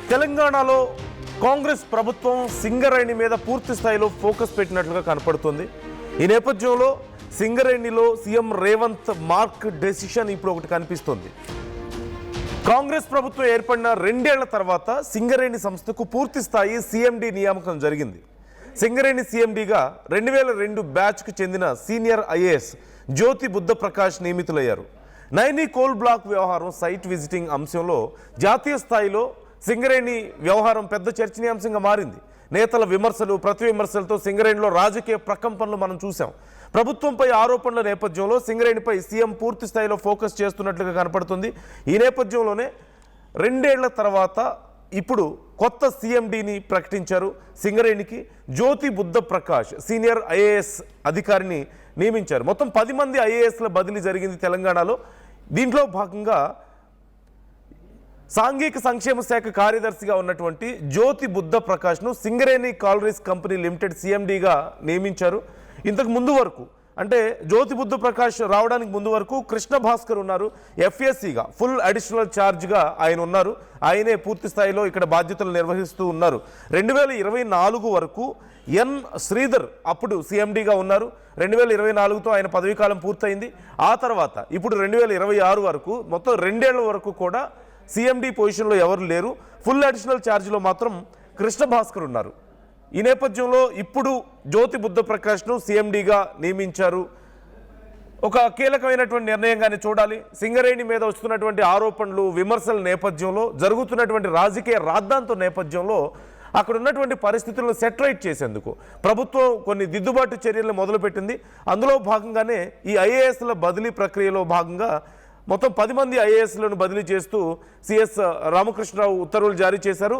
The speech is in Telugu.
తెలంగాణలో కాంగ్రెస్ ప్రభుత్వం సింగరేణి మీద పూర్తి స్థాయిలో ఫోకస్ పెట్టినట్లుగా కనపడుతుంది. ఈ నేపథ్యంలో సింగరేణిలో సీఎం రేవంత్ మార్క్ డెసిషన్ ఇప్పుడు ఒకటి కనిపిస్తుంది. కాంగ్రెస్ ప్రభుత్వం ఏర్పడిన 2 ఏళ్ల తర్వాత సింగరేణి సంస్థకు పూర్తి స్థాయి సీఎండీ నియామకం జరిగింది. సింగరేణి సీఎండీగా 2002 బ్యాచ్కు చెందిన సీనియర్ ఐఏఎస్ జ్యోతి బుద్ధ ప్రకాష్ నియమితులయ్యారు. నైని కోల్ బ్లాక్ వ్యవహారం సైట్ విజిటింగ్ అంశంలో జాతీయ స్థాయిలో సింగరేణి వ్యవహారం పెద్ద చర్చనీయాంశంగా మారింది. నేతల విమర్శలు ప్రతి విమర్శలతో సింగరేణిలో రాజకీయ ప్రకంపనలు మనం చూసాం. ప్రభుత్వంపై ఆరోపణల నేపథ్యంలో సింగరేణిపై సీఎం పూర్తి స్థాయిలో ఫోకస్ చేస్తున్నట్లుగా కనపడుతుంది. ఈ నేపథ్యంలోనే 2 ఏళ్ల తర్వాత ఇప్పుడు కొత్త సీఎండీని ప్రకటించారు. సింగరేణికి జ్యోతి బుద్ధ ప్రకాష్ సీనియర్ ఐఏఎస్ అధికారిని నియమించారు. మొత్తం 10 మంది ఐఏఎస్ల బదిలీ జరిగింది తెలంగాణలో. దీంట్లో భాగంగా సాంఘిక సంక్షేమ శాఖ కార్యదర్శిగా ఉన్నటువంటి జ్యోతి బుద్ధ ప్రకాష్ను సింగరేణి కాలరీస్ కంపెనీ లిమిటెడ్ సీఎండీగా నియమించారు. ఇంతకు ముందు వరకు అంటే జ్యోతి బుద్ధ ప్రకాష్ రావడానికి ముందు వరకు కృష్ణ భాస్కర్ ఉన్నారు. ఎఫ్ఎస్సిగా ఫుల్ అడిషనల్ ఛార్జ్గా ఆయన ఉన్నారు. ఆయనే పూర్తి స్థాయిలో ఇక్కడ బాధ్యతలు నిర్వహిస్తూ ఉన్నారు. 2024 వరకు ఎన్ శ్రీధర్ అప్పుడు సీఎండీగా ఉన్నారు. 2024తో ఆయన పదవీకాలం పూర్తయింది. ఆ తర్వాత ఇప్పుడు 2026 వరకు మొత్తం 2 ఏళ్ల వరకు కూడా సీఎండీ పొజిషన్లో ఎవరు లేరు. ఫుల్ అడిషనల్ ఛార్జ్లో మాత్రం కృష్ణ భాస్కర్ ఉన్నారు. ఈ నేపథ్యంలో ఇప్పుడు జ్యోతి బుద్ధ ప్రకాష్ను సీఎండీగా నియమించారు. ఒక కీలకమైనటువంటి నిర్ణయంగానే చూడాలి. సింగరేణి మీద వస్తున్నటువంటి ఆరోపణలు విమర్శల నేపథ్యంలో జరుగుతున్నటువంటి రాజకీయ రాద్ధాంతం నేపథ్యంలో అక్కడ ఉన్నటువంటి పరిస్థితులను సెటరైట్ చేసేందుకు ప్రభుత్వం కొన్ని దిద్దుబాటు చర్యలను మొదలుపెట్టింది. అందులో భాగంగానే ఈ ఐఏఎస్ల బదిలీ ప్రక్రియలో భాగంగా మొత్తం 10 మంది ఐఏఎస్లను బదిలీ చేస్తూ సిఎస్ రామకృష్ణరావు ఉత్తర్వులు జారీ చేశారు.